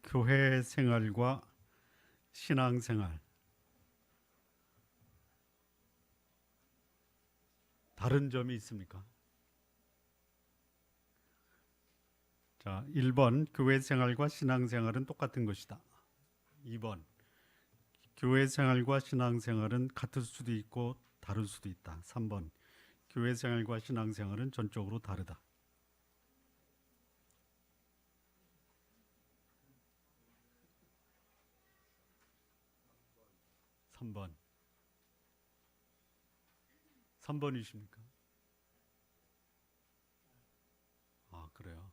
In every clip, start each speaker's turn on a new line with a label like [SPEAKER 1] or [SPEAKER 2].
[SPEAKER 1] 교회 생활과 신앙 생활 다른 점이 있습니까? 자, 1번 교회 생활과 신앙 생활은 똑같은 것이다. 2번 교회 생활과 신앙 생활은 같을 수도 있고 다를 수도 있다. 3번 교회 생활과 신앙 생활은 전적으로 다르다. 3번. 3번이십니까? 아, 그래요.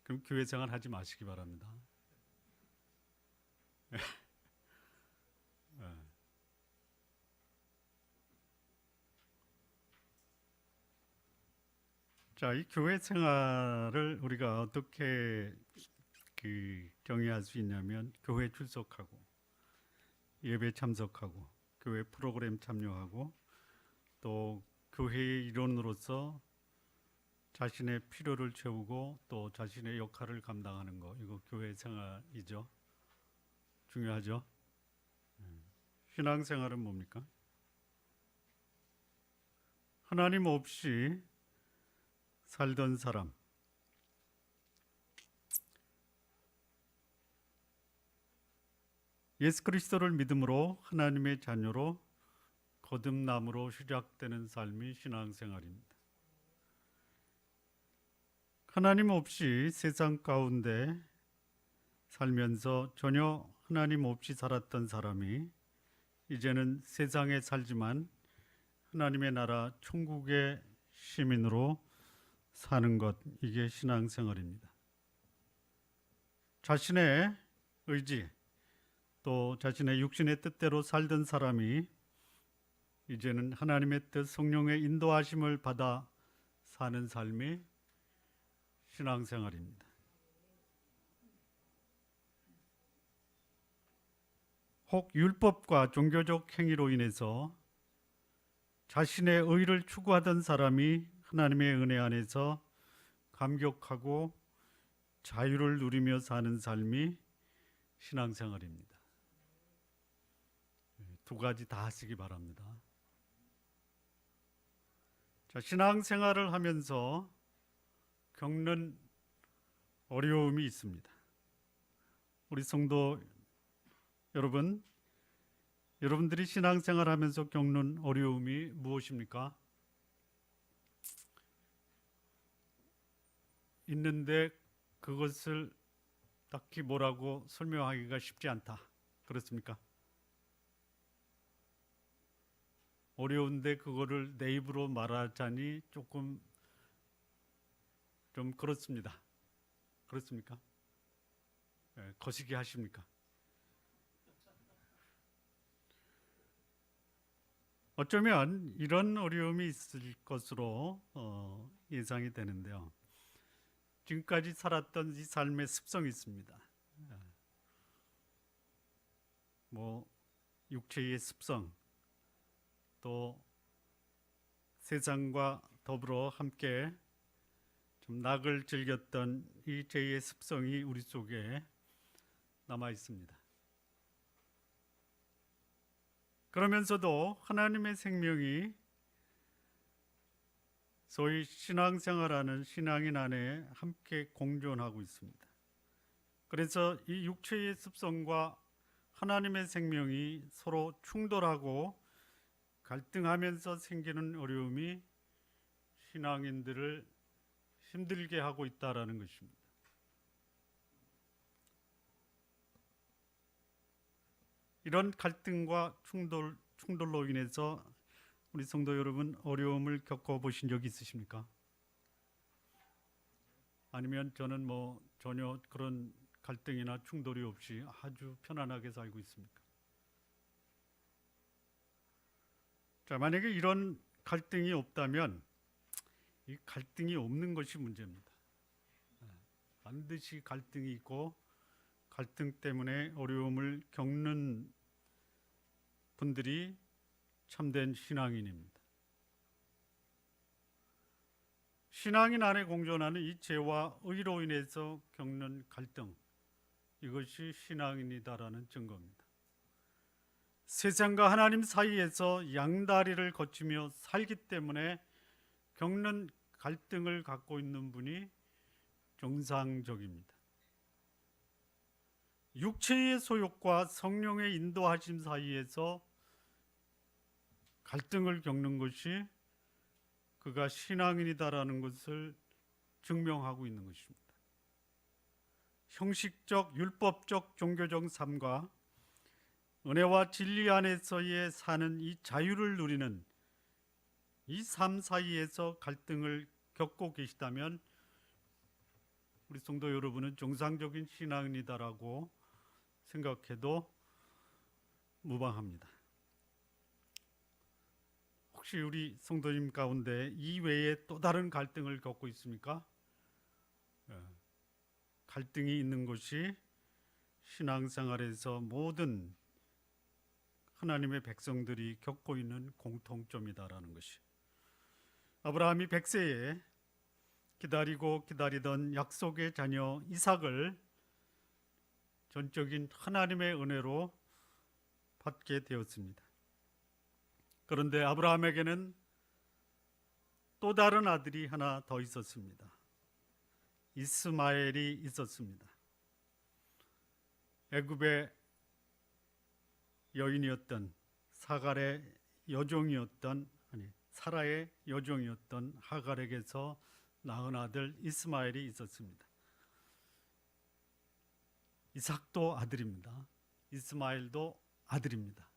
[SPEAKER 1] 그럼 교회 생활 하지 마시기 바랍니다. 네. 자, 이 교회 생활을 우리가 어떻게 정의할 수 있냐면 교회 출석하고 예배 참석하고 교회 프로그램 참여하고 또 교회의 일원으로서 자신의 필요를 채우고 또 자신의 역할을 감당하는 거, 이거 교회 생활이죠. 중요하죠. 신앙 생활은 뭡니까? 하나님 없이 살던 사람, 예수 그리스도를 믿음으로 하나님의 자녀로 거듭남으로 시작되는 삶이 신앙생활입니다. 하나님 없이 세상 가운데 살면서 전혀 하나님 없이 살았던 사람이 이제는 세상에 살지만 하나님의 나라 천국의 시민으로 사는 것, 이게 신앙생활입니다. 자신의 의지 또 자신의 육신의 뜻대로 살던 사람이 이제는 하나님의 뜻, 성령의 인도하심을 받아 사는 삶이 신앙생활입니다. 혹 율법과 종교적 행위로 인해서 자신의 의를 추구하던 사람이 하나님의 은혜 안에서 감격하고 자유를 누리며 사는 삶이 신앙생활입니다. 두 가지 다 하시기 바랍니다. 자, 신앙생활을 하면서 겪는 어려움이 있습니다. 우리 성도 여러분, 여러분들이 신앙생활 하면서 겪는 어려움이 무엇입니까? 있는데 그것을 딱히 뭐라고 설명하기가 쉽지 않다. 그렇습니까? 어려운데 그거를 내 입으로 말하자니 조금 좀 그렇습니다. 그렇습니까? 거시기 하십니까? 어쩌면 이런 어려움이 있을 것으로 예상이 되는데요. 지금까지 살았던 이 삶의 습성이 있습니다. 뭐 육체의 습성, 또 세상과 더불어 함께 좀 낙을 즐겼던 이 죄의 습성이 우리 속에 남아 있습니다. 그러면서도 하나님의 생명이 소위 신앙생활하는 신앙인 안에 함께 공존하고 있습니다. 그래서 이 육체의 습성과 하나님의 생명이 서로 충돌하고 갈등하면서 생기는 어려움이 신앙인들을 힘들게 하고 있다라는 것입니다. 이런 갈등과 충돌로 인해서 우리 성도 여러분 어려움을 겪어보신 적 있으십니까? 아니면 저는 뭐 전혀 그런 갈등이나 충돌이 없이 아주 편안하게 살고 있습니까? 자, 만약에 이런 갈등이 없다면 이 갈등이 없는 것이 문제입니다. 반드시 갈등이 있고 갈등 때문에 어려움을 겪는 분들이 참된 신앙인입니다. 신앙인 안에 공존하는 이 죄와 의로 인해서 겪는 갈등, 이것이 신앙인이다라는 증거입니다. 세상과 하나님 사이에서 양다리를 거치며 살기 때문에 겪는 갈등을 갖고 있는 분이 정상적입니다. 육체의 소욕과 성령의 인도하심 사이에서 갈등을 겪는 것이 그가 신앙인이다라는 것을 증명하고 있는 것입니다. 형식적, 율법적, 종교적 삶과 은혜와 진리 안에서의 사는 이 자유를 누리는 이 삶 사이에서 갈등을 겪고 계시다면 우리 성도 여러분은 정상적인 신앙인이다라고 생각해도 무방합니다. 혹시 우리 성도님 가운데 이 외에 또 다른 갈등을 겪고 있습니까? 갈등이 있는 것이 신앙생활에서 모든 하나님의 백성들이 겪고 있는 공통점이다라는 것이, 아브라함이 100세에 기다리고 기다리던 약속의 자녀 이삭을 전적인 하나님의 은혜로 받게 되었습니다. 그런데 아브라함에게는 또 다른 아들이 하나 더 있었습니다. 이스마엘이 있었습니다. 애굽의 여인이었던 사갈의 여종이었던 사라의 여종이었던 하갈에게서 낳은 아들 이스마엘이 있었습니다. 이삭도 아들입니다. 이스마엘도 아들입니다.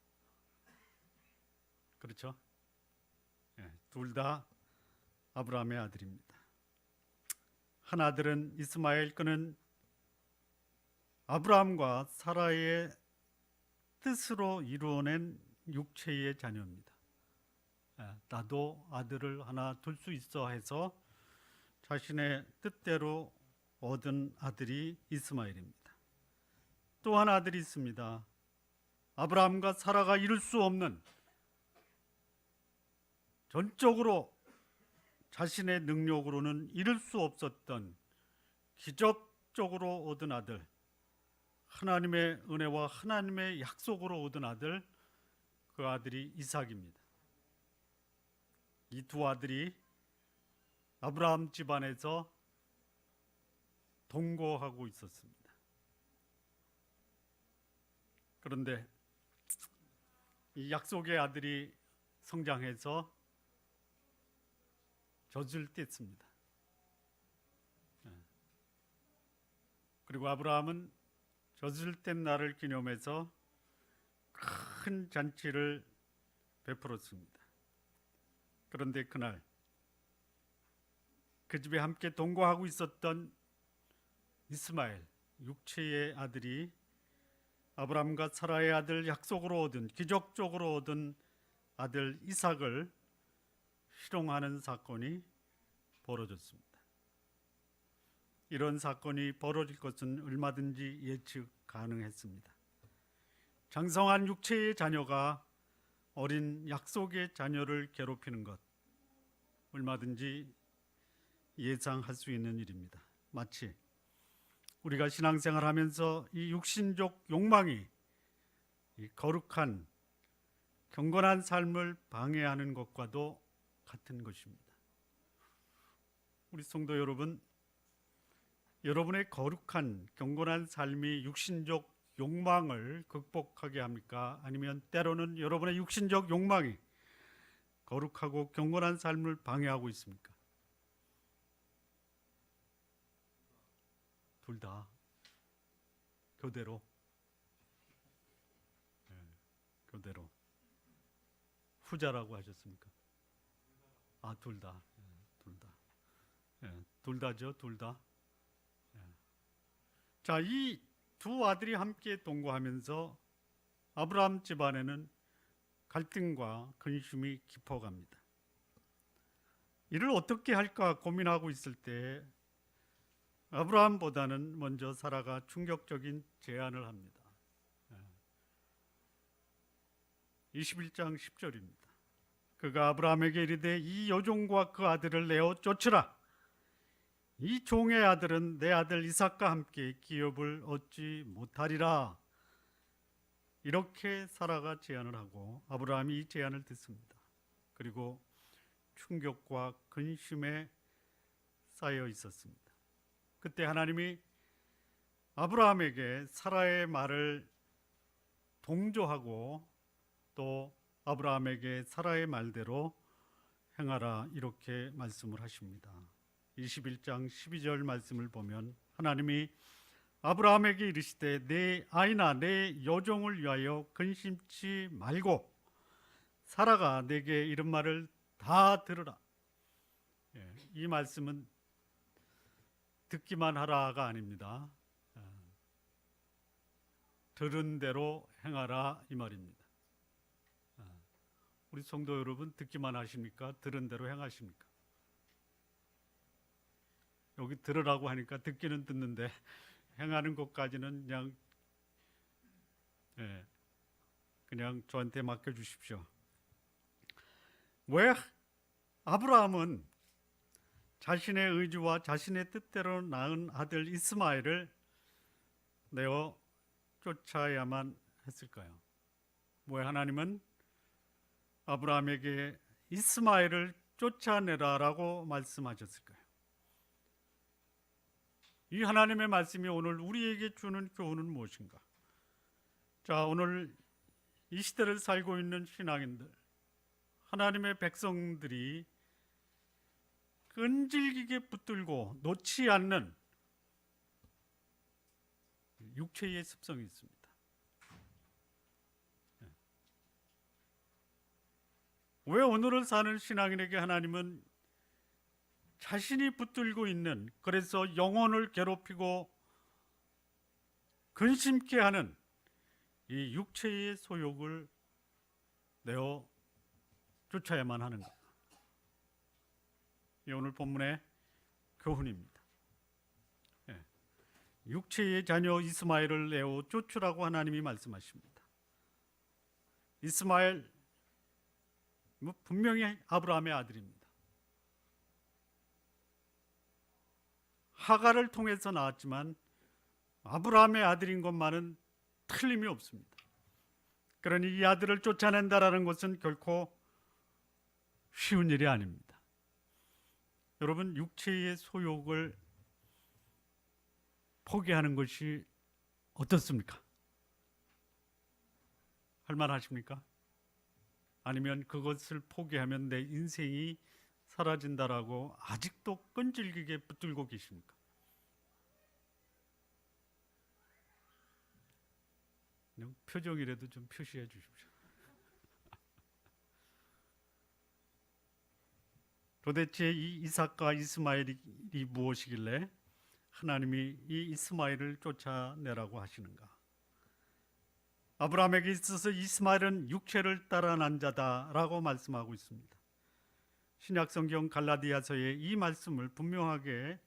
[SPEAKER 1] 그렇죠? 둘 다 아브라함의 아들입니다. 한 아들은 이스마엘, 그는 아브라함과 사라의 뜻으로 이루어낸 육체의 자녀입니다. 나도 아들을 하나 둘 수 있어 해서 자신의 뜻대로 얻은 아들이 이스마엘입니다. 또 한 아들이 있습니다. 아브라함과 사라가 이룰 수 없는, 전적으로 자신의 능력으로는 이룰 수 없었던 기적적으로 얻은 아들, 하나님의 은혜와 하나님의 약속으로 얻은 아들, 그 아들이 이삭입니다. 이 두 아들이 아브라함 집안에서 동거하고 있었습니다. 그런데 이 약속의 아들이 성장해서 젖을 뗐습니다. 그리고 아브라함은 젖을 뗀 날을 기념해서 큰 잔치를 베풀었습니다. 그런데 그날 그 집에 함께 동거하고 있었던 이스마엘, 육체의 아들이 아브라함과 사라의 아들, 약속으로 얻은, 기적적으로 얻은 아들 이삭을 희롱하는 사건이 벌어졌습니다. 이런 사건이 벌어질 것은 얼마든지 예측 가능했습니다. 장성한 육체의 자녀가 어린 약속의 자녀를 괴롭히는 것, 얼마든지 예상할 수 있는 일입니다. 마치 우리가 신앙생활하면서 이 육신적 욕망이 이 거룩한 경건한 삶을 방해하는 것과도 같은 것입니다. 우리 성도 여러분, 여러분의 거룩한 경건한 삶이 육신적 욕망을 극복하게 합니까? 아니면 때로는 여러분의 육신적 욕망이 거룩하고 경건한 삶을 방해하고 있습니까? 둘 다 교대로. 교대로. 후자라고 하셨습니까? 둘 다. 둘 다. 둘 다죠, 둘 다. 자, 이 두 아들이 함께 동거하면서 아브라함 집안에는 갈등과 근심이 깊어갑니다. 이를 어떻게 할까 고민하고 있을 때 아브라함보다는 먼저 사라가 충격적인 제안을 합니다. 21장 10절입니다. 그가 아브라함에게 이르되 이 여종과 그 아들을 내어 쫓으라. 이 종의 아들은 내 아들 이삭과 함께 기업을 얻지 못하리라. 이렇게 사라가 제안을 하고 아브라함이 이 제안을 듣습니다. 그리고 충격과 근심에 쌓여 있었습니다. 그때 하나님이 아브라함에게 사라의 말을 동조하고 또 아브라함에게 사라의 말대로 행하라 이렇게 말씀을 하십니다. 21장 12절 말씀을 보면 하나님이 아브라함에게 이르시되 내 아이나 내 여종을 위하여 근심치 말고 사라가 내게 이른 말을 다 들으라. 이 말씀은 듣기만 하라가 아닙니다. 들은 대로 행하라 이 말입니다. 우리 성도 여러분 듣기만 하십니까? 들은 대로 행하십니까? 여기 들으라고 하니까 듣기는 듣는데 행하는 것까지는 그냥 저한테 맡겨주십시오. 왜 아브라함은 자신의 의지와 자신의 뜻대로 낳은 아들 이스마엘을 내어 쫓아야만 했을까요? 왜 하나님은 아브라함에게 이스마엘을 쫓아내라라고 말씀하셨을까요? 이 하나님의 말씀이 오늘 우리에게 주는 교훈은 무엇인가? 자, 오늘 이 시대를 살고 있는 신앙인들, 하나님의 백성들이 끈질기게 붙들고 놓지 않는 육체의 습성이 있습니다. 왜 오늘을 사는 신앙인에게 하나님은 자신이 붙들고 있는, 그래서 영혼을 괴롭히고 근심케 하는 이 육체의 소욕을 내어 쫓아야만 하는가? 이 오늘 본문의 교훈입니다. 육체의 자녀 이스마엘을 내어 쫓으라고 하나님이 말씀하십니다. 이스마엘 분명히 아브라함의 아들입니다. 하갈을 통해서 나왔지만 아브라함의 아들인 것만은 틀림이 없습니다. 그러니 이 아들을 쫓아낸다라는 것은 결코 쉬운 일이 아닙니다. 여러분, 육체의 소욕을 포기하는 것이 어떻습니까? 할 말 하십니까? 아니면 그것을 포기하면 내 인생이 사라진다라고 아직도 끈질기게 붙들고 계십니까? 표정이라도 좀 표시해 주십시오. 도대체 이 이삭과 이스마엘이 무엇이길래 하나님이 이 이스마엘을 쫓아내라고 하시는가? 아브라함에게 있어서 이스마엘은 육체를 따라 난 자다라고 말씀하고 있습니다. 신약성경 갈라디아서에 이 말씀을 분명하게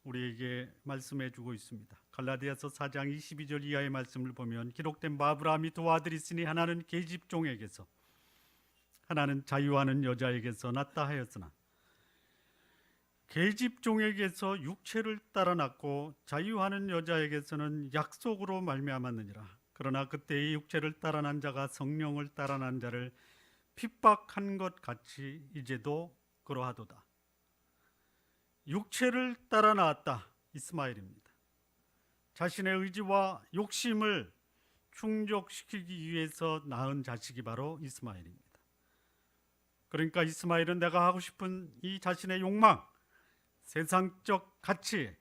[SPEAKER 1] 우리에게 말씀해 주고 있습니다. 갈라디아서 4장 22절 이하의 말씀을 보면 기록된 바 아브라함이 두 아들이 있으니 하나는 계집종에게서 하나는 자유하는 여자에게서 낳다 하였으나 계집종에게서 육체를 따라 낳고 자유하는 여자에게서는 약속으로 말미암았느니라. 그러나 그때의 육체를 따라 난 자가 성령을 따라 난 자를 핍박한 것 같이 이제도 그러하도다. 육체를 따라 낳았다. 이스마엘입니다. 자신의 의지와 욕심을 충족시키기 위해서 낳은 자식이 바로 이스마엘입니다. 그러니까 이스마엘은 내가 하고 싶은 이 자신의 욕망, 세상적 가치,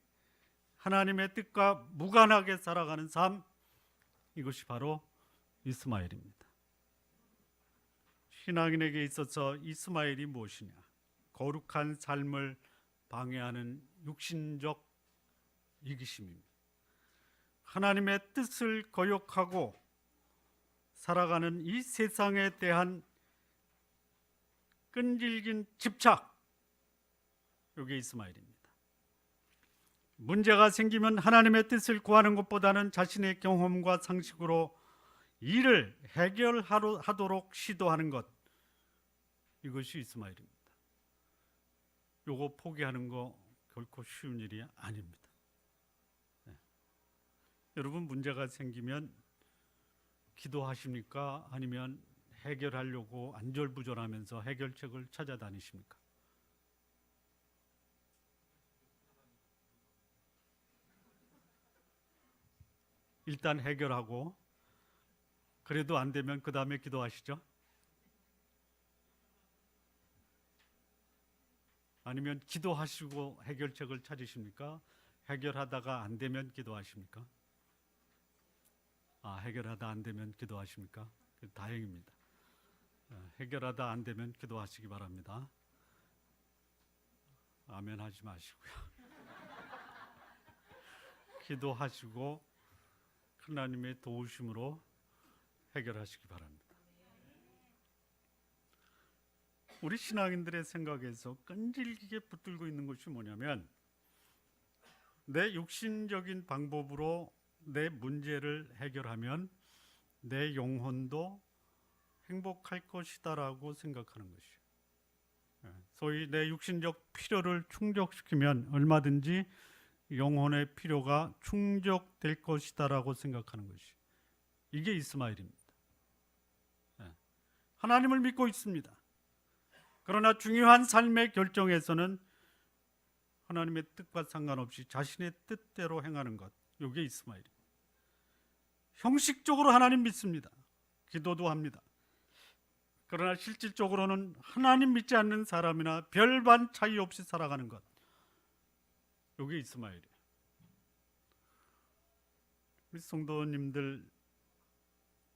[SPEAKER 1] 하나님의 뜻과 무관하게 살아가는 삶, 이것이 바로 이스마엘입니다. 신앙인에게 있어서 이스마엘이 무엇이냐? 거룩한 삶을 방해하는 육신적 이기심입니다. 하나님의 뜻을 거역하고 살아가는 이 세상에 대한 끈질긴 집착, 이게 이스마엘입니다. 문제가 생기면 하나님의 뜻을 구하는 것보다는 자신의 경험과 상식으로 일을 해결하도록 시도하는 것, 이것이 이스마엘입니다. 요거 포기하는 거 결코 쉬운 일이 아닙니다. 네. 여러분 문제가 생기면 기도하십니까? 아니면 해결하려고 안절부절하면서 해결책을 찾아다니십니까? 일단 해결하고 그래도 안 되면 그 다음에 기도하시죠? 아니면 기도하시고 해결책을 찾으십니까? 해결하다가 안 되면 기도하십니까? 해결하다 안 되면 기도하십니까? 다행입니다. 해결하다 안 되면 기도하시기 바랍니다. 아멘 하지 마시고요. 기도하시고 하나님의 도우심으로 해결하시기 바랍니다. 우리 신앙인들의 생각에서 끈질기게 붙들고 있는 것이 뭐냐면 내 육신적인 방법으로 내 문제를 해결하면 내 영혼도 행복할 것이다라고 생각하는 것이에요. 소위 내 육신적 필요를 충족시키면 얼마든지 영혼의 필요가 충족될 것이다라고 생각하는 것이 이게 이스마엘입니다. 하나님을 믿고 있습니다. 그러나 중요한 삶의 결정에서는 하나님의 뜻과 상관없이 자신의 뜻대로 행하는 것, 이게 이스마엘입니다. 형식적으로 하나님 믿습니다. 기도도 합니다. 그러나 실질적으로는 하나님 믿지 않는 사람이나 별반 차이 없이 살아가는 것, 이게 이스마엘이에요. 우리 성도님들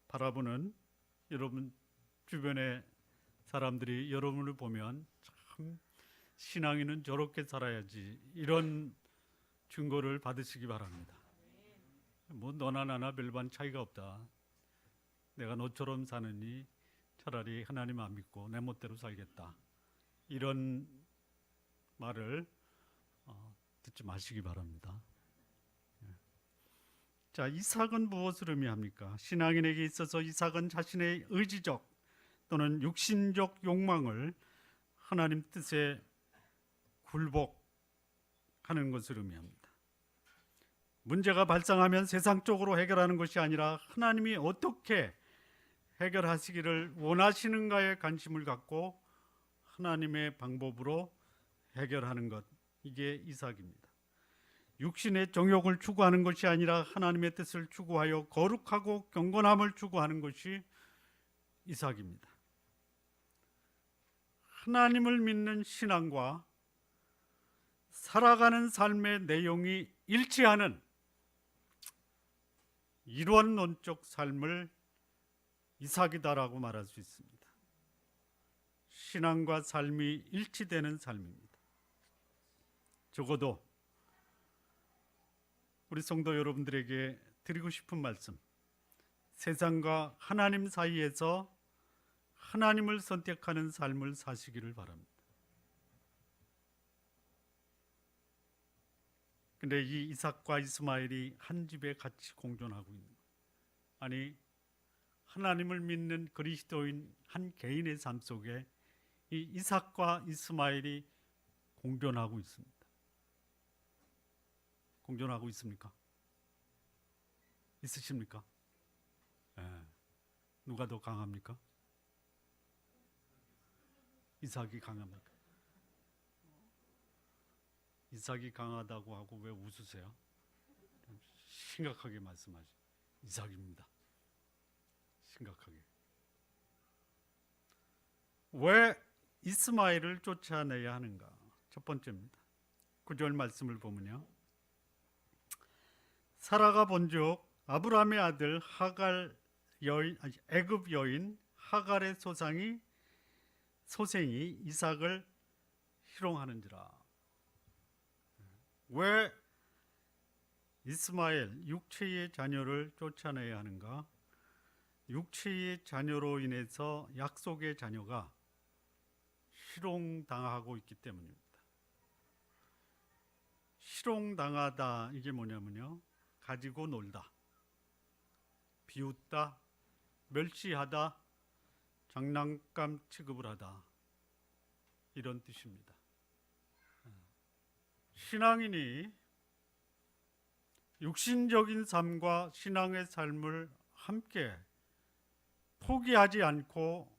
[SPEAKER 1] 바라보는 여러분 주변의 사람들이 여러분을 보면 참 신앙인은 저렇게 살아야지 이런 증거를 받으시기 바랍니다. 뭐 너나 나나 별반 차이가 없다. 내가 너처럼 사느니 차라리 하나님 안 믿고 내 멋대로 살겠다. 이런 말을 듣지 마시기 바랍니다. 자, 이삭은 무엇을 의미합니까? 신앙인에게 있어서 이삭은 자신의 의지적 또는 육신적 욕망을 하나님 뜻에 굴복하는 것을 의미합니다. 문제가 발생하면 세상적으로 해결하는 것이 아니라 하나님이 어떻게 해결하시기를 원하시는가에 관심을 갖고 하나님의 방법으로 해결하는 것, 이게 이삭입니다. 육신의 정욕을 추구하는 것이 아니라 하나님의 뜻을 추구하여 거룩하고 경건함을 추구하는 것이 이삭입니다. 하나님을 믿는 신앙과 살아가는 삶의 내용이 일치하는 이론론적 삶을 이삭이다라고 말할 수 있습니다. 신앙과 삶이 일치되는 삶입니다. 적어도 우리 성도 여러분들에게 드리고 싶은 말씀, 세상과 하나님 사이에서 하나님을 선택하는 삶을 사시기를 바랍니다. 근데 이 이삭과 이스마엘이 한 집에 같이 공존하고 있는 거예요. 아니, 하나님을 믿는 그리스도인 한 개인의 삶 속에 이 이삭과 이스마엘이 공존하고 있습니다. 공존하고 있습니까? 있으십니까? 누가 더 강합니까? 이삭이 강합니까? 이삭이 강하다고 하고 왜 웃으세요? 심각하게 말씀하시죠. 이삭입니다. 심각하게. 왜 이스마엘을 쫓아내야 하는가? 첫 번째입니다. 9절 말씀을 보면요, 사라가 본즉 아브라함의 아들 하갈 여인, 애굽 여인 하갈의 소생이 이삭을 희롱하는지라. 왜 이스마엘 육체의 자녀를 쫓아내야 하는가? 육체의 자녀로 인해서 약속의 자녀가 희롱당하고 있기 때문입니다. 희롱당하다, 이게 뭐냐면요, 가지고 놀다, 비웃다, 멸시하다, 장난감 취급을 하다, 이런 뜻입니다. 신앙인이 육신적인 삶과 신앙의 삶을 함께 포기하지 않고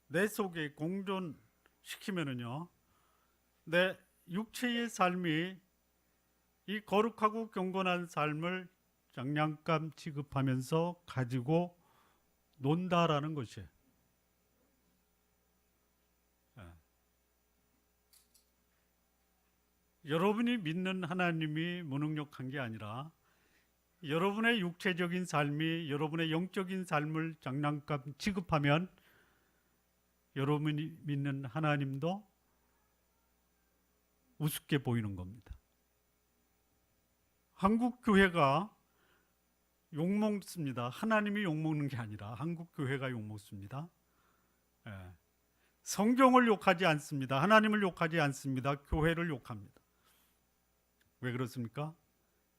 [SPEAKER 1] 내 속에 공존시키면은요, 내 육체의 삶이 이 거룩하고 경건한 삶을 장난감 취급하면서 가지고 논다라는 것이에요. 여러분이 믿는 하나님이 무능력한 게 아니라 여러분의 육체적인 삶이 여러분의 영적인 삶을 장난감 취급하면 여러분이 믿는 하나님도 우습게 보이는 겁니다. 한국 교회가 욕먹습니다. 하나님이 욕먹는 게 아니라 한국 교회가 욕먹습니다. 성경을 욕하지 않습니다. 하나님을 욕하지 않습니다. 교회를 욕합니다. 왜 그렇습니까?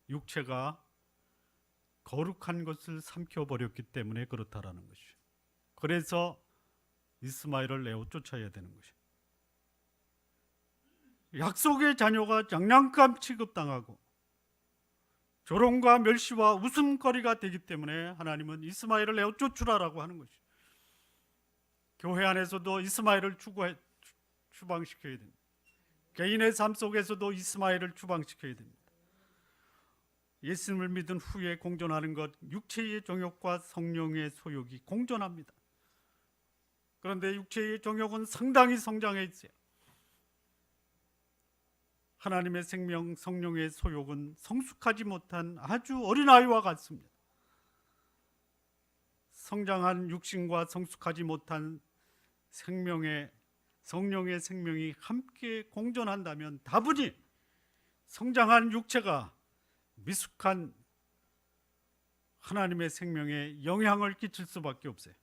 [SPEAKER 1] 육체가 거룩한 것을 삼켜버렸기 때문에 그렇다라는 것이죠. 그래서 이스마엘을 내어 쫓아야 되는 것이죠. 약속의 자녀가 장난감 취급당하고 조롱과 멸시와 웃음거리가 되기 때문에 하나님은 이스마엘을 내어 쫓으라라고 하는 것이죠. 교회 안에서도 이스마엘을 추방시켜야 됩니다. 개인의 삶 속에서도 이스마엘을 추방시켜야 됩니다. 예수님을 믿은 후에 공존하는 것, 육체의 정욕과 성령의 소욕이 공존합니다. 그런데 육체의 정욕은 상당히 성장해 있어요. 하나님의 생명, 성령의 소욕은 성숙하지 못한 아주 어린아이와 같습니다. 성장한 육신과 성숙하지 못한 성령의 생명이 함께 공존한다면 다분히 성장한 육체가 미숙한 하나님의 생명에 영향을 끼칠 수밖에 없어요.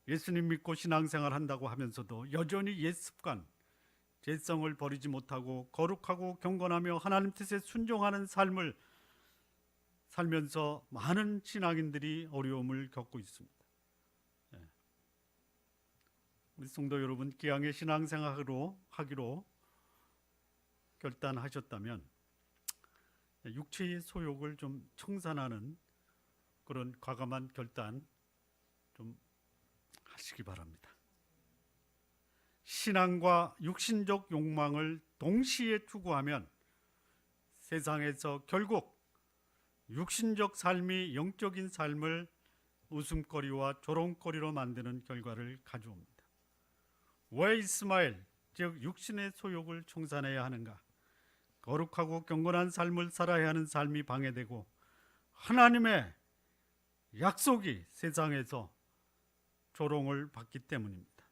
[SPEAKER 1] 예수님 믿고 신앙생활 한다고 하면서도 여전히 옛 습관, 죄성을 버리지 못하고 거룩하고 경건하며 하나님 뜻에 순종하는 삶을 살면서 많은 신앙인들이 어려움을 겪고 있습니다. 우리 성도 여러분, 기왕에 신앙생활을 하기로 결단하셨다면 육체의 소욕을 좀 청산하는 그런 과감한 결단 좀 하시기 바랍니다. 신앙과 육신적 욕망을 동시에 추구하면 세상에서 결국 육신적 삶이 영적인 삶을 웃음거리와 조롱거리로 만드는 결과를 가져옵니다. 왜 이스마엘, 즉 육신의 소욕을 청산해야 하는가? 거룩하고 경건한 삶을 살아야 하는 삶이 방해되고 하나님의 약속이 세상에서 조롱을 받기 때문입니다.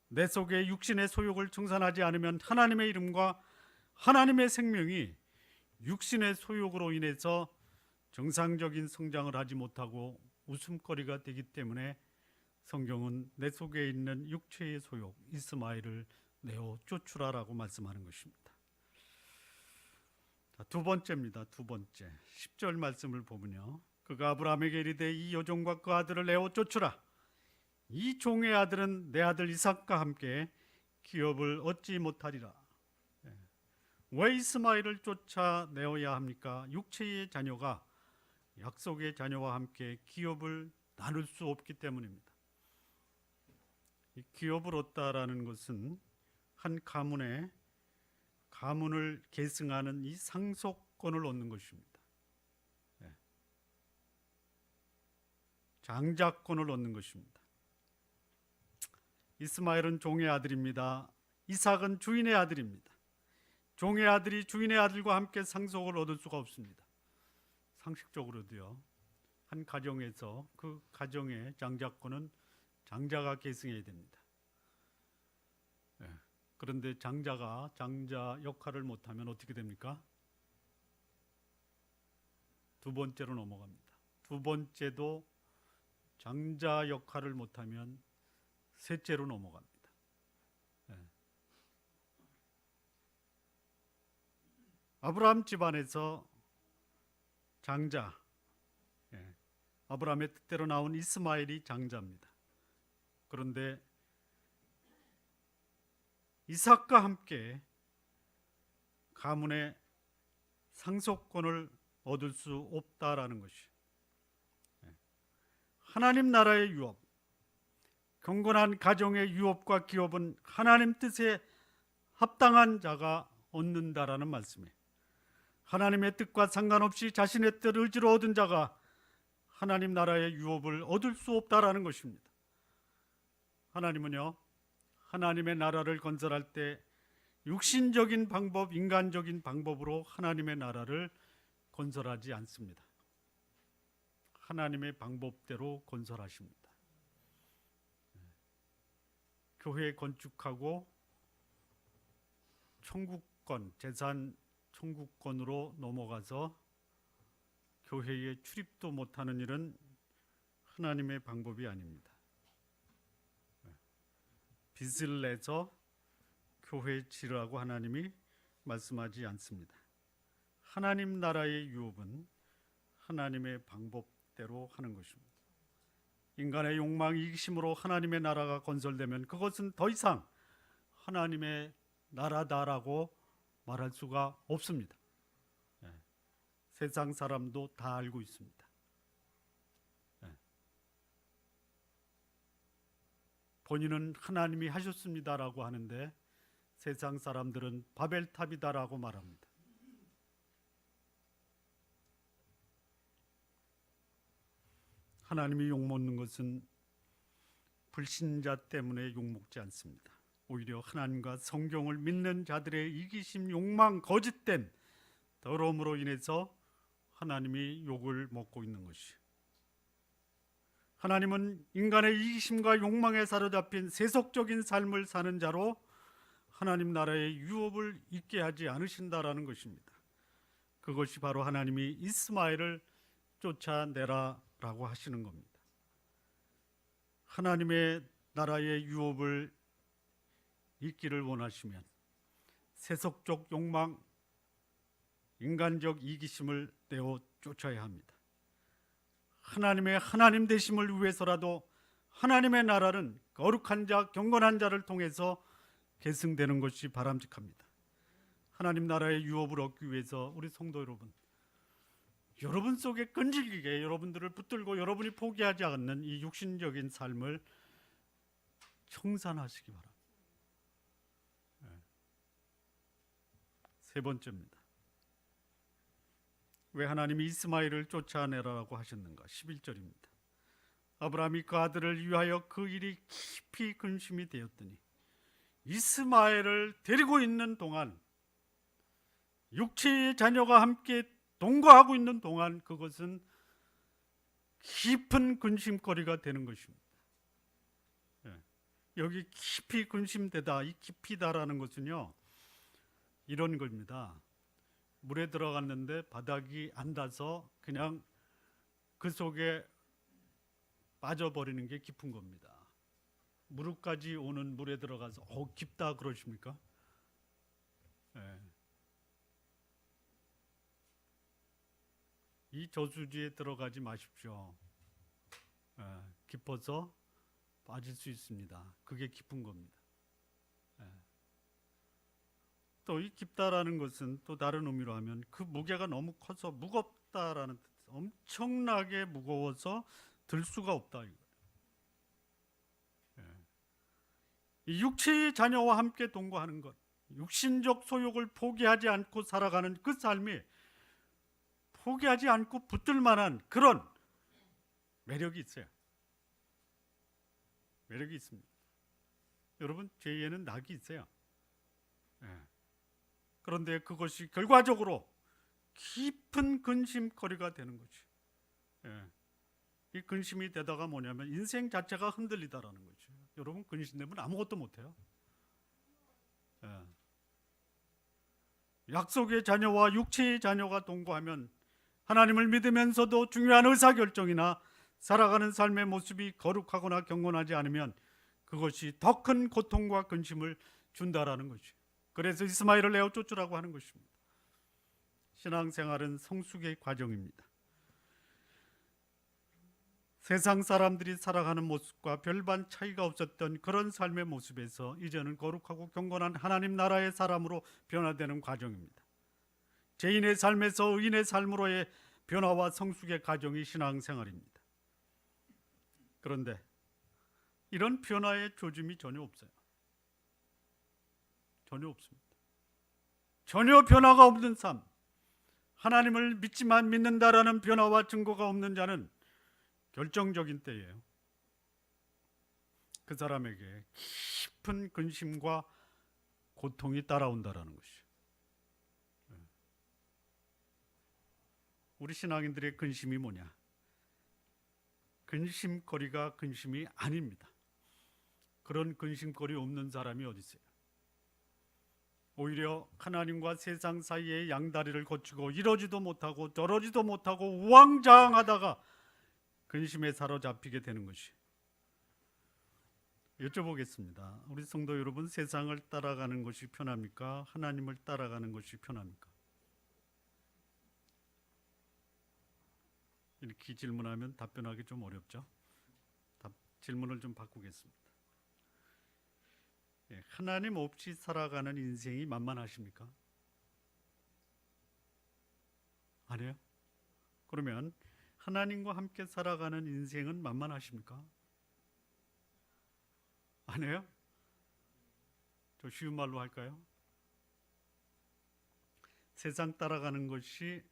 [SPEAKER 1] 내 속에 육신의 소욕을 청산하지 않으면 하나님의 이름과 하나님의 생명이 육신의 소욕으로 인해서 정상적인 성장을 하지 못하고 웃음거리가 되기 때문에 성경은 내 속에 있는 육체의 소욕 이스마엘을 내어 쫓으라라고 말씀하는 것입니다. 자, 두 번째입니다. 두 번째 10절 말씀을 보면요, 그가 아브라함에게 이르되 이 여종과 그 아들을 내어 쫓으라. 이 종의 아들은 내 아들 이삭과 함께 기업을 얻지 못하리라. 왜 이스마엘을 쫓아내어야 합니까? 육체의 자녀가 약속의 자녀와 함께 기업을 나눌 수 없기 때문입니다. 이 기업을 얻다라는 것은 한 가문의 가문을 계승하는 이 상속권을 얻는 것입니다. 장자권을 얻는 것입니다. 이스마엘은 종의 아들입니다. 이삭은 주인의 아들입니다. 종의 아들이 주인의 아들과 함께 상속을 얻을 수가 없습니다. 상식적으로도요, 한 가정에서 그 가정의 장자권은 장자가 계승해야 됩니다. 그런데 장자가 장자 역할을 못하면 어떻게 됩니까? 두 번째로 넘어갑니다. 두 번째도 장자 역할을 못하면 셋째로 넘어갑니다. 아브라함 집안에서 장자, 아브라함의 뜻대로 나온 이스마엘이 장자입니다. 그런데 이삭과 함께 가문의 상속권을 얻을 수 없다라는 것이, 하나님 나라의 유업, 경건한 가정의 유업과 기업은 하나님 뜻에 합당한 자가 얻는다라는 말씀에, 하나님의 뜻과 상관없이 자신의 뜻 의지로 얻은 자가 하나님 나라의 유업을 얻을 수 없다라는 것입니다. 하나님은요, 하나님의 나라를 건설할 때 육신적인 방법, 인간적인 방법으로 하나님의 나라를 건설하지 않습니다. 하나님의 방법대로 건설하십니다. 교회 건축하고 청구권, 재산 청구권으로 넘어가서 교회에 출입도 못하는 일은 하나님의 방법이 아닙니다. 빚을 내서 교회에 지르라고 하나님이 말씀하지 않습니다. 하나님 나라의 유업은 하나님의 방법대로 하는 것입니다. 인간의 욕망, 이기심으로 하나님의 나라가 건설되면 그것은 더 이상 하나님의 나라다라고 말할 수가 없습니다. 세상 사람도 다 알고 있습니다. 본인은 하나님이 하셨습니다라고 하는데 세상 사람들은 바벨탑이다라고 말합니다. 하나님이 욕먹는 것은 불신자 때문에 욕먹지 않습니다. 오히려 하나님과 성경을 믿는 자들의 이기심, 욕망, 거짓된 더러움으로 인해서 하나님이 욕을 먹고 있는 것이, 하나님은 인간의 이기심과 욕망에 사로잡힌 세속적인 삶을 사는 자로 하나님 나라의 유업을 잊게 하지 않으신다라는 것입니다. 그것이 바로 하나님이 이스마엘을 쫓아내라라고 하시는 겁니다. 하나님의 나라의 유업을 잊기를 원하시면 세속적 욕망, 인간적 이기심을 내어 쫓아야 합니다. 하나님의 하나님 되심을 위해서라도 하나님의 나라는 거룩한 자, 경건한 자를 통해서 계승되는 것이 바람직합니다. 하나님 나라의 유업을 얻기 위해서 우리 성도 여러분 속에 끈질기게 여러분들을 붙들고 여러분이 포기하지 않는 이 육신적인 삶을 청산하시기 바랍니다. 세 번째입니다. 왜 하나님이 이스마엘을 쫓아내라고 하셨는가? 11절입니다. 아브라함이 그 아들을 위하여 그 일이 깊이 근심이 되었더니 이스마엘을 데리고 있는 동안, 육체의 자녀가 함께 동거하고 있는 동안 그것은 깊은 근심거리가 되는 것입니다. 여기 깊이 근심되다, 이 깊이다라는 것은요, 이런 겁니다. 물에 들어갔는데 바닥이 안 닿아서 그냥 그 속에 빠져버리는 게 깊은 겁니다. 무릎까지 오는 물에 들어가서 깊다 그러십니까? 이 저수지에 들어가지 마십시오. 깊어서 빠질 수 있습니다. 그게 깊은 겁니다. 또 이 깊다라는 것은 또 다른 의미로 하면 그 무게가 너무 커서 무겁다라는 뜻, 엄청나게 무거워서 들 수가 없다. 이 육체의 자녀와 함께 동거하는 것, 육신적 소욕을 포기하지 않고 살아가는 그 삶이 포기하지 않고 붙들 만한 그런 매력이 있어요. 매력이 있습니다. 여러분, 죄에는 낙이 있어요. 그런데 그것이 결과적으로 깊은 근심거리가 되는 거지. 이 근심이 되다가 뭐냐면 인생 자체가 흔들리다라는 거죠. 여러분, 근심되면 아무것도 못해요. 약속의 자녀와 육체의 자녀가 동거하면 하나님을 믿으면서도 중요한 의사결정이나 살아가는 삶의 모습이 거룩하거나 경건하지 않으면 그것이 더 큰 고통과 근심을 준다라는 것이죠. 그래서 이스마엘을 내어 쫓으라고 하는 것입니다. 신앙생활은 성숙의 과정입니다. 세상 사람들이 살아가는 모습과 별반 차이가 없었던 그런 삶의 모습에서 이제는 거룩하고 경건한 하나님 나라의 사람으로 변화되는 과정입니다. 죄인의 삶에서 의인의 삶으로의 변화와 성숙의 과정이 신앙생활입니다. 그런데 이런 변화의 조짐이 전혀 없어요. 전혀 없습니다. 전혀 변화가 없는 삶, 하나님을 믿지만 믿는다라는 변화와 증거가 없는 자는 결정적인 때예요. 그 사람에게 깊은 근심과 고통이 따라온다라는 것이죠. 우리 신앙인들의 근심이 뭐냐? 근심거리가 근심이 아닙니다. 그런 근심거리 없는 사람이 어디 있어요? 오히려 하나님과 세상 사이의 양다리를 거치고 이러지도 못하고 저러지도 못하고 우왕좌왕하다가 근심에 사로잡히게 되는 것이. 여쭤보겠습니다. 우리 성도 여러분, 세상을 따라가는 것이 편합니까? 하나님을 따라가는 것이 편합니까? 이렇게 질문하면 답변하기 좀 어렵죠? 질문을 좀 바꾸겠습니다. 하나님 없이 살아가는 인생이 만만하십니까? 아니에요? 그러면 하나님과 함께 살아가는 인생은 만만하십니까? 아니에요? 저 쉬운 말로 할까요? 세상 따라가는 것이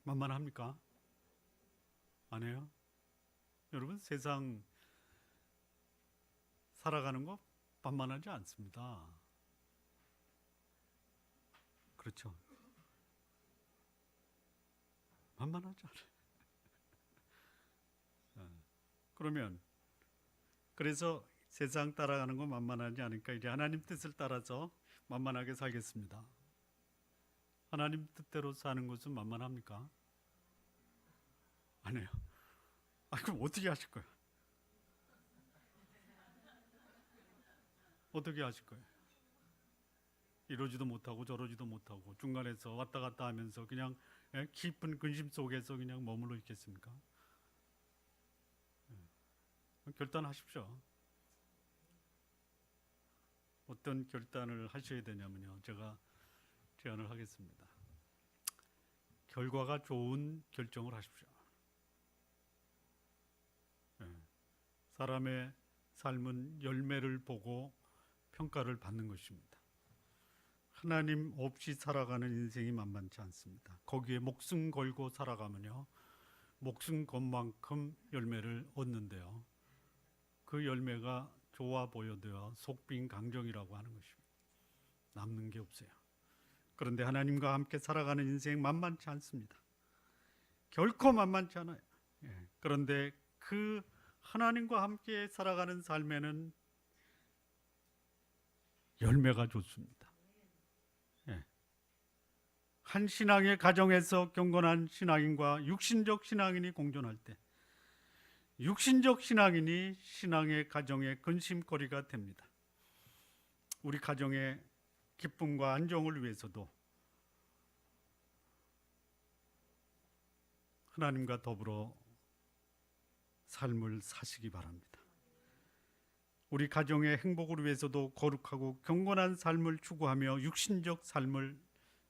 [SPEAKER 1] 만만합니까? 아니에요? 여러분, 세상 살아가는 거 만만하지 않습니다. 그렇죠? 만만하지 않아요. 그러면 그래서 세상 따라가는 거 만만하지 않으니까 이제 하나님 뜻을 따라서 만만하게 살겠습니다. 하나님 뜻대로 사는 것은 만만합니까? 아니에요. 그럼 어떻게 하실 거예요? 어떻게 하실 거예요? 이러지도 못하고 저러지도 못하고 중간에서 왔다 갔다 하면서 그냥 깊은 근심 속에서 그냥 머물러 있겠습니까? 결단하십시오. 어떤 결단을 하셔야 되냐면요, 제가 제안을 하겠습니다. 결과가 좋은 결정을 하십시오. 사람의 삶은 열매를 보고 평가를 받는 것입니다. 하나님 없이 살아가는 인생이 만만치 않습니다. 거기에 목숨 걸고 살아가면요, 목숨 건 만큼 열매를 얻는데요, 그 열매가 좋아 보여도요 속빈 강정이라고 하는 것입니다. 남는 게 없어요. 그런데 하나님과 함께 살아가는 인생 만만치 않습니다. 결코 만만치 않아요. 그런데 그 하나님과 함께 살아가는 삶에는 열매가 좋습니다. 한 신앙의 가정에서 경건한 신앙인과 육신적 신앙인이 공존할 때 육신적 신앙인이 신앙의 가정의 근심거리가 됩니다. 우리 가정의 기쁨과 안정을 위해서도 하나님과 더불어 삶을 사시기 바랍니다. 우리 가정의 행복을 위해서도 거룩하고 경건한 삶을 추구하며 육신적 삶을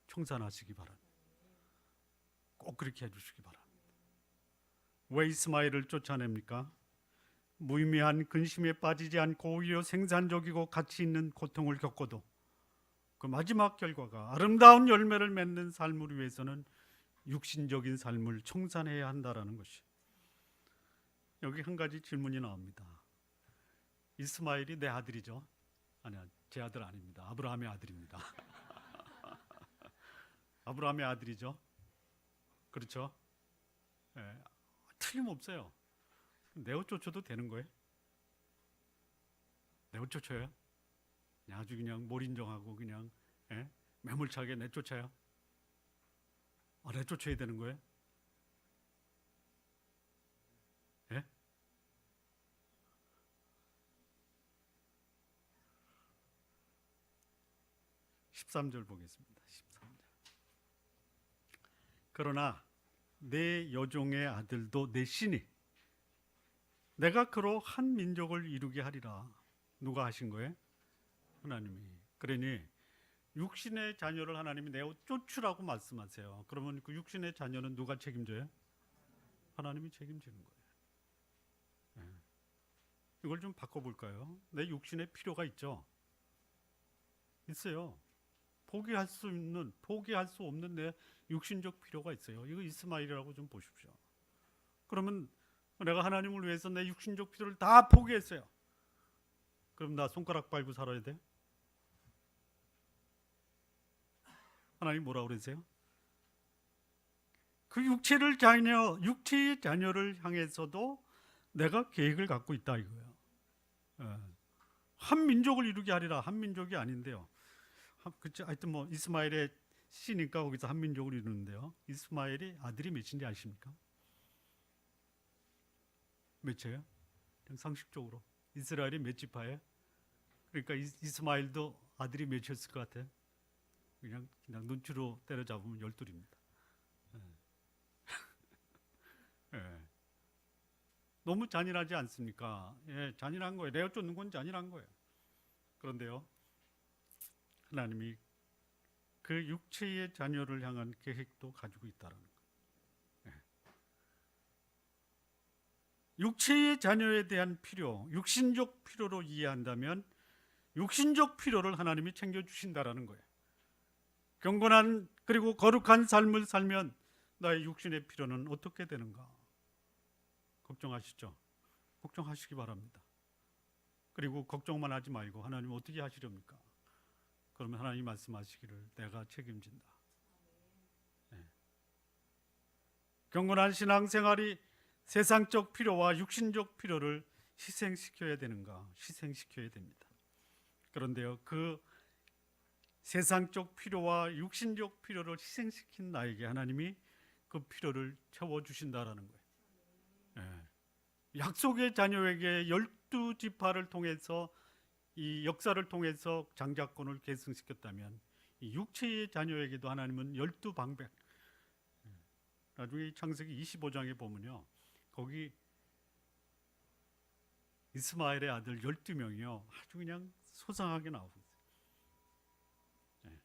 [SPEAKER 1] 청산하시기 바랍니다. 꼭 그렇게 해주시기 바랍니다. 왜 이스마엘을 쫓아냅니까? 무의미한 근심에 빠지지 않고 오히려 생산적이고 가치 있는 고통을 겪어도 그 마지막 결과가 아름다운 열매를 맺는 삶을 위해서는 육신적인 삶을 청산해야 한다라는 것이. 여기 한 가지 질문이 나옵니다. 이스마엘이 내 아들이죠? 아니야, 제 아들 아닙니다. 아브라함의 아들입니다. 아브라함의 아들이죠? 그렇죠? 틀림없어요. 내어 쫓아도 되는 거예요? 내어 쫓아요? 아주 그냥 몰인정하고 그냥 매몰차게 내쫓아요? 내쫓아야 되는 거예요? 13절 보겠습니다. 13절. 그러나 내 여종의 아들도 내 신이 내가 그로 한 민족을 이루게 하리라. 누가 하신 거예요? 하나님이. 그러니 육신의 자녀를 하나님이 내어 쫓으라고 말씀하세요. 그러면 그 육신의 자녀는 누가 책임져요? 하나님이 책임지는 거예요. 네. 이걸 좀 바꿔볼까요? 내 육신에 필요가 있죠? 있어요. 포기할 수 없는 내 육신적 필요가 있어요. 이거 이스마엘이라고 좀 보십시오. 그러면 내가 하나님을 위해서 내 육신적 필요를 다 포기했어요. 그럼 나 손가락 빨고 살아야 돼? 하나님 뭐라고 그러세요? 그 육체의 자녀를 향해서도 내가 계획을 갖고 있다 이거예요. 한 민족을 이루게 하리라. 한 민족이 아닌데요. 그치, 하여튼 뭐 이스마엘의 씨니까 거기서 한 민족을 이루는데요. 이스마엘이 아들이 몇인지 아십니까? 몇이에요? 그냥 상식적으로 이스라엘이 몇 지파예요? 그러니까 이스마엘도 아들이 몇이었을 것 같아요? 그냥 눈치로 때려잡으면 12입니다. 예. 너무 잔인하지 않습니까? 예, 잔인한 거예요. 내어 쫓는 건 잔인한 거예요. 그런데요, 하나님이 그 육체의 자녀를 향한 계획도 가지고 있다는 거예요. 예. 육체의 자녀에 대한 필요, 육신적 필요로 이해한다면 육신적 필요를 하나님이 챙겨주신다라는 거예요. 경건한 그리고 거룩한 삶을 살면 나의 육신의 필요는 어떻게 되는가? 걱정하시죠? 걱정하시기 바랍니다. 그리고 걱정만 하지 말고 하나님 어떻게 하시렵니까? 그러면 하나님 말씀하시기를 내가 책임진다. 네. 경건한 신앙생활이 세상적 필요와 육신적 필요를 희생시켜야 되는가? 희생시켜야 됩니다. 그런데요, 그 세상적 필요와 육신적 필요를 희생시킨 나에게 하나님이 그 필요를 채워주신다라는 거예요. 네. 약속의 자녀에게 12지파를 통해서 이 역사를 통해서 장자권을 계승시켰다면 이 육체의 자녀에게도 하나님은 12방백, 나중에 창세기 25장에 보면요, 거기 이스마엘의 아들 12명이요 아주 그냥 소상하게 나오고 있어요. 네.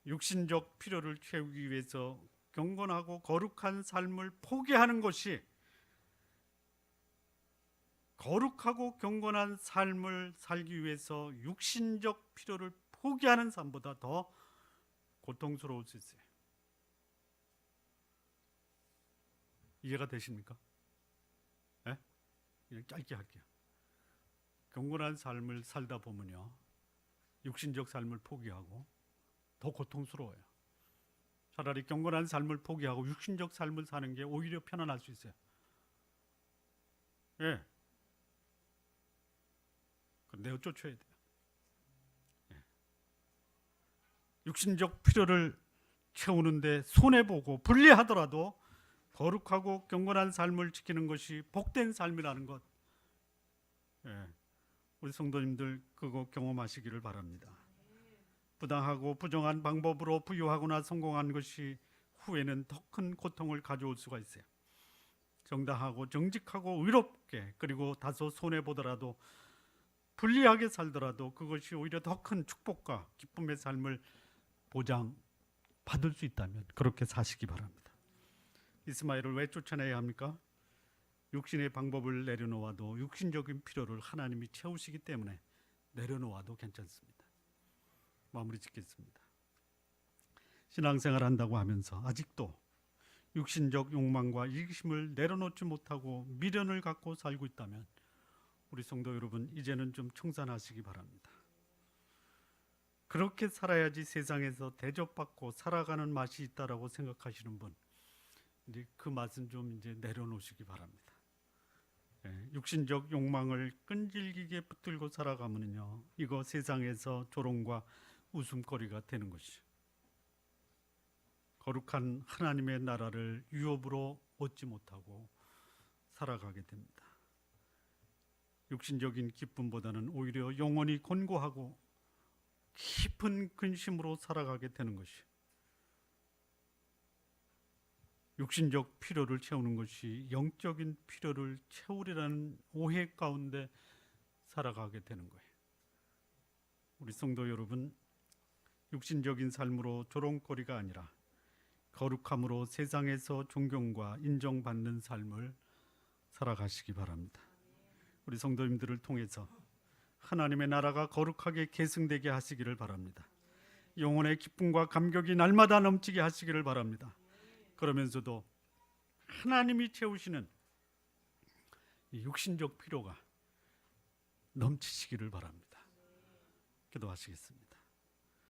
[SPEAKER 1] 육신적 필요를 채우기 위해서 경건하고 거룩한 삶을 포기하는 것이, 거룩하고 경건한 삶을 살기 위해서 육신적 필요를 포기하는 삶보다 더 고통스러울 수 있어요. 이해가 되십니까? 네? 그냥 짧게 할게요. 경건한 삶을 살다 보면요, 육신적 삶을 포기하고 더 고통스러워요. 차라리 경건한 삶을 포기하고 육신적 삶을 사는 게 오히려 편안할 수 있어요. 예. 내어 쫓아야 돼요. 예. 육신적 필요를 채우는데 손해보고 불리하더라도 거룩하고 경건한 삶을 지키는 것이 복된 삶이라는 것, 예. 우리 성도님들 그거 경험하시기를 바랍니다. 부당하고 부정한 방법으로 부유하거나 성공한 것이 후에는 더 큰 고통을 가져올 수가 있어요. 정당하고 정직하고 의롭게, 그리고 다소 손해보더라도 불리하게 살더라도 그것이 오히려 더 큰 축복과 기쁨의 삶을 보장받을 수 있다면 그렇게 사시기 바랍니다. 이스마엘을 왜 쫓아내야 합니까? 육신의 방법을 내려놓아도 육신적인 필요를 하나님이 채우시기 때문에 내려놓아도 괜찮습니다. 마무리 짓겠습니다. 신앙생활 한다고 하면서 아직도 육신적 욕망과 이기심을 내려놓지 못하고 미련을 갖고 살고 있다면 우리 성도 여러분, 이제는 좀 청산하시기 바랍니다. 그렇게 살아야지 세상에서 대접받고 살아가는 맛이 있다라고 생각하시는 분, 이제 그 맛은 좀 이제 내려놓으시기 바랍니다. 육신적 욕망을 끈질기게 붙들고 살아가면요, 이거 세상에서 조롱과 웃음거리가 되는 것이죠. 거룩한 하나님의 나라를 유업으로 얻지 못하고 살아가게 됩니다. 육신적인 기쁨보다는 오히려 영혼이 곤고하고 깊은 근심으로 살아가게 되는 것이, 육신적 필요를 채우는 것이 영적인 필요를 채우리라는 오해 가운데 살아가게 되는 거예요. 우리 성도 여러분, 육신적인 삶으로 조롱거리가 아니라 거룩함으로 세상에서 존경과 인정받는 삶을 살아가시기 바랍니다. 우리 성도님들을 통해서 하나님의 나라가 거룩하게 계승되게 하시기를 바랍니다. 영혼의 기쁨과 감격이 날마다 넘치게 하시기를 바랍니다. 그러면서도 하나님이 채우시는 이 육신적 필요가 넘치시기를 바랍니다. 기도하시겠습니다.